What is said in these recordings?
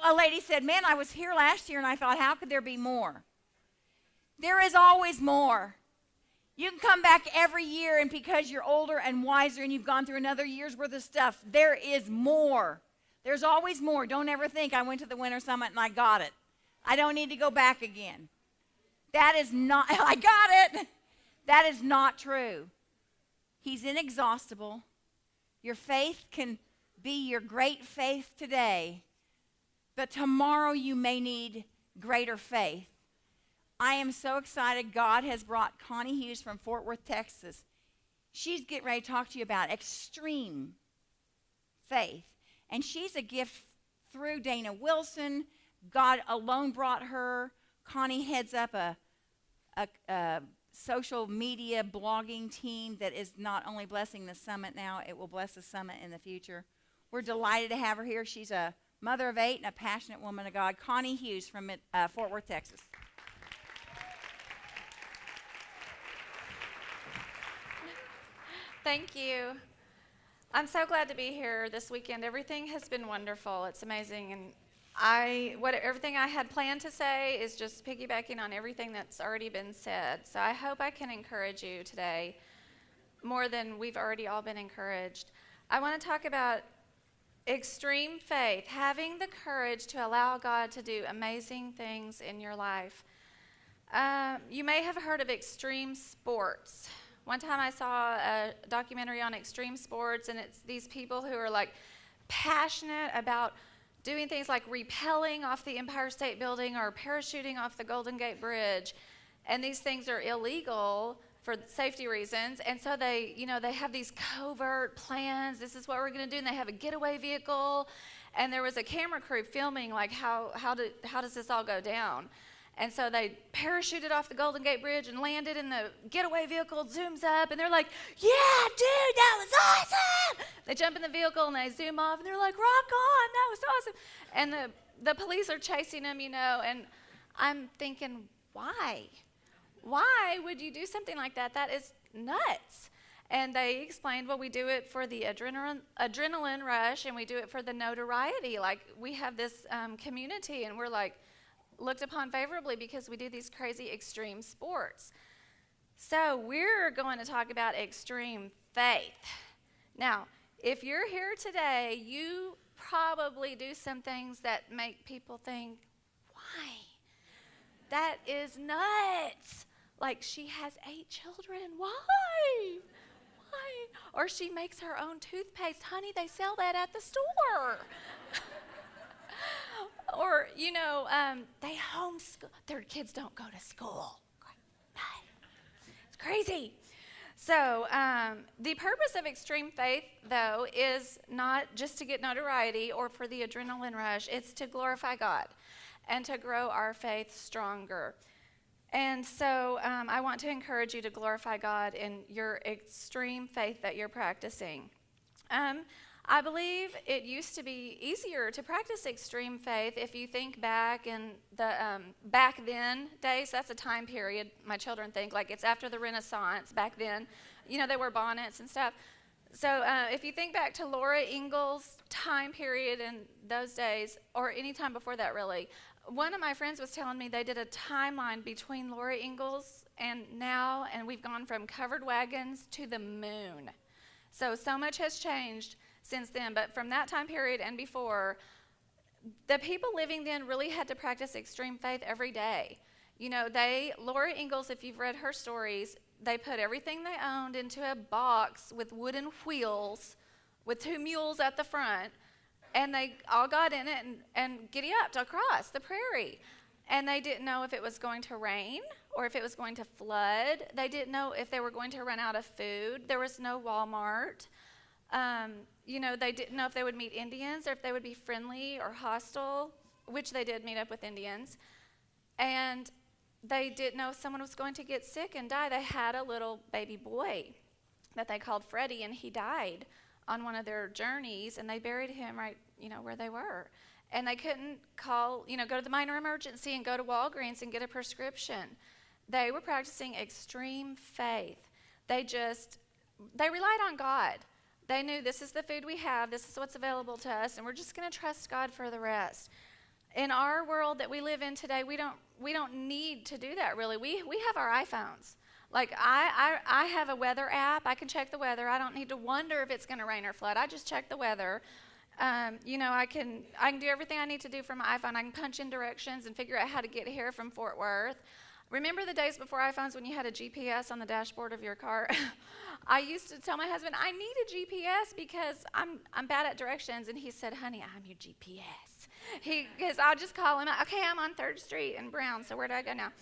a lady said, man, I was here last year and I thought, how could there be more? There is always more. You can come back every year, and because you're older and wiser and you've gone through another year's worth of stuff, there is more. There's always more. Don't ever think I went to the Winter Summit and I got it. I don't need to go back again. That is not, I got it. That is not true. He's inexhaustible. Your faith can be your great faith today, but tomorrow you may need greater faith. I am so excited. God has brought Connie Hughes from Fort Worth, Texas. She's getting ready to talk to you about extreme faith. And she's a gift through Dana Wilson. God alone brought her. Connie heads up a social media blogging team that is not only blessing the summit now, it will bless the summit in the future. We're delighted to have her here. She's a mother of 8 and a passionate woman of God. Connie Hughes from Fort Worth, Texas. Thank you. I'm so glad to be here this weekend. Everything has been wonderful. It's amazing. And everything I had planned to say is just piggybacking on everything that's already been said. So I hope I can encourage you today more than we've already all been encouraged. I want to talk about extreme faith, having the courage to allow God to do amazing things in your life. You may have heard of extreme sports. One time I saw a documentary on extreme sports, and it's these people who are like passionate about doing things like rappelling off the Empire State Building or parachuting off the Golden Gate Bridge. And these things are illegal for safety reasons. And so they have these covert plans. This is what we're going to do. And they have a getaway vehicle. And there was a camera crew filming like how does this all go down? And so they parachuted off the Golden Gate Bridge and landed in the getaway vehicle, zooms up, and they're like, yeah, dude, that was awesome! They jump in the vehicle and they zoom off, and they're like, rock on, that was awesome. And the police are chasing them, and I'm thinking, why? Why would you do something like that? That is nuts. And they explained, well, we do it for the adrenaline rush, and we do it for the notoriety. Like, we have this community, and we're like, looked upon favorably because we do these crazy extreme sports. So we're going to talk about extreme faith. Now, if you're here today, you probably do some things that make people think, why? That is nuts. Like, she has 8 children. Why? Why? Or she makes her own toothpaste. Honey, they sell that at the store. Or, they homeschool. Their kids don't go to school. It's crazy. So the purpose of extreme faith, though, is not just to get notoriety or for the adrenaline rush. It's to glorify God and to grow our faith stronger. And so I want to encourage you to glorify God in your extreme faith that you're practicing. I believe it used to be easier to practice extreme faith if you think back in the back then days. That's a time period my children think, like it's after the Renaissance. Back then, they wore bonnets and stuff. So if you think back to Laura Ingalls' time period in those days, or any time before that really, one of my friends was telling me they did a timeline between Laura Ingalls and now, and we've gone from covered wagons to the moon. So much has changed since then, but from that time period and before, the people living then really had to practice extreme faith every day. Laura Ingalls, if you've read her stories, they put everything they owned into a box with wooden wheels with 2 mules at the front, and they all got in it and giddy-upped across the prairie. And they didn't know if it was going to rain or if it was going to flood. They didn't know if they were going to run out of food. There was no Walmart. They didn't know if they would meet Indians or if they would be friendly or hostile, which they did meet up with Indians. And they didn't know if someone was going to get sick and die. They had a little baby boy that they called Freddie, and he died on one of their journeys, and they buried him right, where they were. And they couldn't call, go to the minor emergency and go to Walgreens and get a prescription. They were practicing extreme faith. They relied on God. They knew this is the food we have, this is what's available to us, and we're just going to trust God for the rest. in our world that we live in today, we don't need to do that really. We have our iPhones. Like I have a weather app. I can check the weather. I don't need to wonder if it's going to rain or flood. I just check the weather. I can do everything I need to do from my iPhone. I can punch in directions and figure out how to get here from Fort Worth. Remember the days before iPhones when you had a GPS on the dashboard of your car? I used to tell my husband, I need a GPS because I'm bad at directions. And he said, honey, I'm your GPS. Because I'll just call him out, okay, I'm on 3rd Street in Brown, so where do I go now?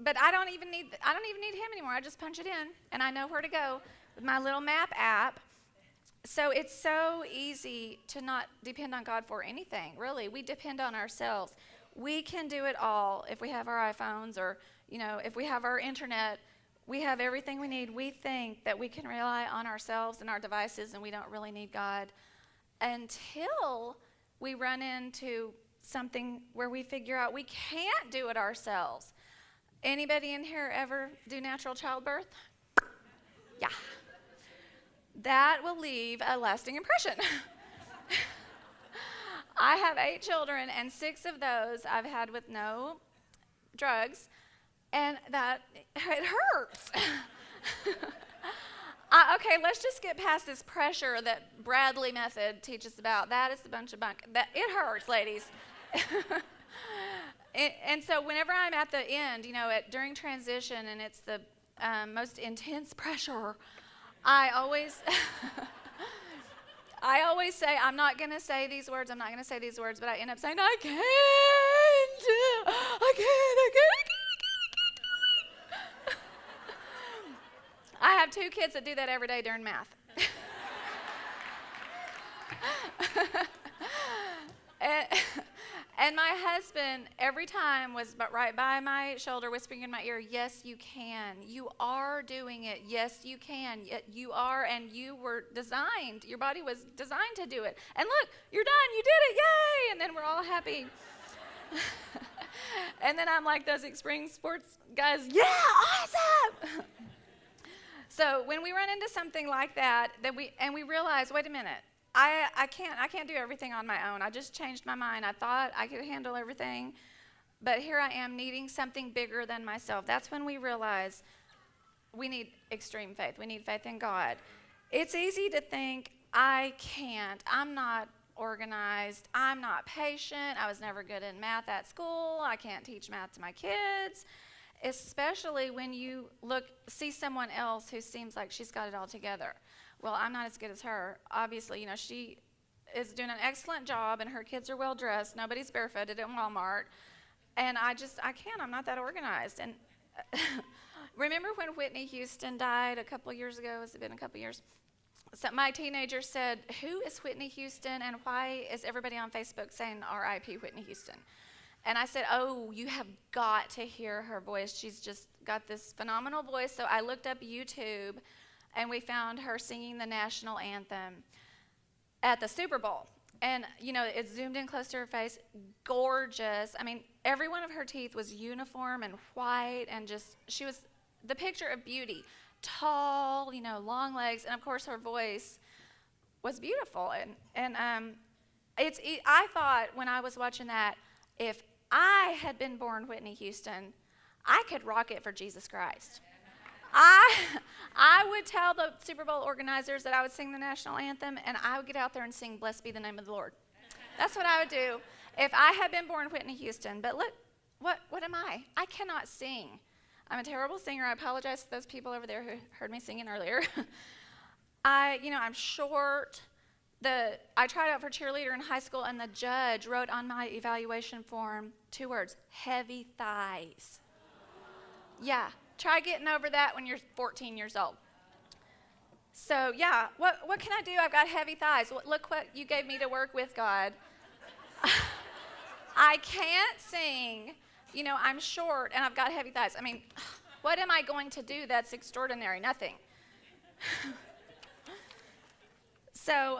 But I don't even need him anymore. I just punch it in, and I know where to go with my little map app. So it's so easy to not depend on God for anything, really. We depend on ourselves. We can do it all if we have our iPhones or, if we have our internet. We have everything we need. We think that we can rely on ourselves and our devices, and we don't really need God until we run into something where we figure out we can't do it ourselves. Anybody in here ever do natural childbirth? Yeah. That will leave a lasting impression. I have 8 children, and 6 of those I've had with no drugs, and that it hurts. Okay, let's just get past this pressure that Bradley method teaches about. That is a bunch of bunk. It hurts, ladies. And so whenever I'm at the end, during transition, and it's the most intense pressure, I always say, I'm not going to say these words, but I end up saying, I can't. I have 2 kids that do that every day during math. And my husband, every time, was right by my shoulder, whispering in my ear, yes, you can. You are doing it. Yes, you can. You are, and you were designed. Your body was designed to do it. And look, you're done. You did it. Yay! And then we're all happy. And then I'm like those extreme sports guys, yeah, awesome! So when we run into something like that, we realize, wait a minute, I can't do everything on my own. I just changed my mind. I thought I could handle everything, but here I am needing something bigger than myself. That's when we realize we need extreme faith. We need faith in God. It's easy to think, I can't. I'm not organized. I'm not patient. I was never good in math at school. I can't teach math to my kids. Especially when you see someone else who seems like she's got it all together. Well, I'm not as good as her. Obviously, she is doing an excellent job, and her kids are well dressed. Nobody's barefooted at Walmart. And I can't. I'm not that organized. And remember when Whitney Houston died a couple years ago? Has it been a couple years? So my teenager said, who is Whitney Houston, and why is everybody on Facebook saying R.I.P. Whitney Houston? And I said, oh, you have got to hear her voice. She's just got this phenomenal voice. So I looked up YouTube, and we found her singing the national anthem at the Super Bowl. And, it zoomed in close to her face. Gorgeous. I mean, every one of her teeth was uniform and white, and she was the picture of beauty. Tall, long legs, and, of course, her voice was beautiful. And I thought when I was watching that, if I had been born Whitney Houston, I could rock it for Jesus Christ. I would tell the Super Bowl organizers that I would sing the national anthem, and I would get out there and sing, Blessed be the name of the Lord. That's what I would do if I had been born Whitney Houston. But look, what am I? I cannot sing. I'm a terrible singer. I apologize to those people over there who heard me singing earlier. I'm short. I tried out for cheerleader in high school, and the judge wrote on my evaluation form 2 words, heavy thighs. Yeah, try getting over that when you're 14 years old. So, yeah, what can I do? I've got heavy thighs. Look what you gave me to work with, God. I can't sing. I'm short, and I've got heavy thighs. I mean, what am I going to do that's extraordinary? Nothing. So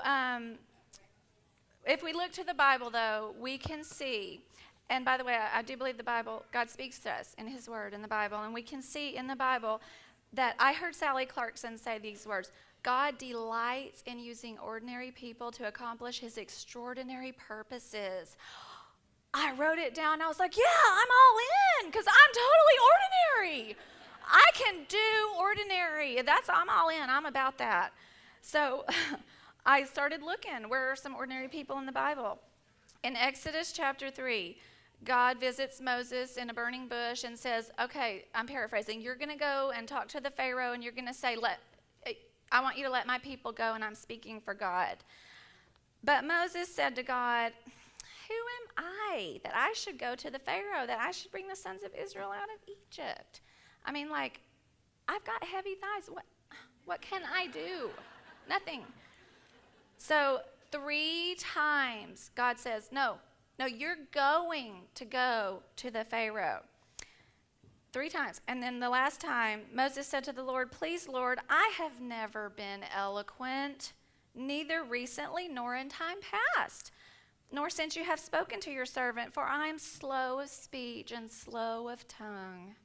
if we look to the Bible, though, we can see, and by the way, I do believe the Bible, God speaks to us in his word in the Bible, and we can see in the Bible that I heard Sally Clarkson say these words, God delights in using ordinary people to accomplish his extraordinary purposes. I wrote it down. I was like, yeah, I'm all in because I'm totally ordinary. I can do ordinary. I'm all in. I'm about that. So I started looking. Where are some ordinary people in the Bible? In Exodus chapter 3, God visits Moses in a burning bush and says, okay, I'm paraphrasing. You're going to go and talk to the Pharaoh and you're going to say, I want you to let my people go, and I'm speaking for God. But Moses said to God, who am I that I should go to the Pharaoh, that I should bring the sons of Israel out of Egypt? I mean, like, I've got heavy thighs. What can I do? Nothing. So 3 times God says, no, you're going to go to the Pharaoh. 3 times. And then the last time, Moses said to the Lord, please, Lord, I have never been eloquent, neither recently nor in time past, nor since you have spoken to your servant, for I am slow of speech and slow of tongue.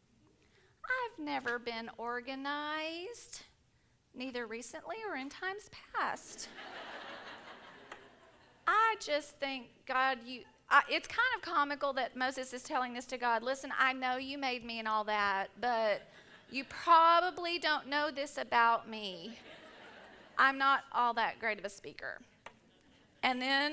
I've never been organized, neither recently or in times past. I just think, God, it's kind of comical that Moses is telling this to God. Listen, I know you made me and all that, but you probably don't know this about me. I'm not all that great of a speaker. And then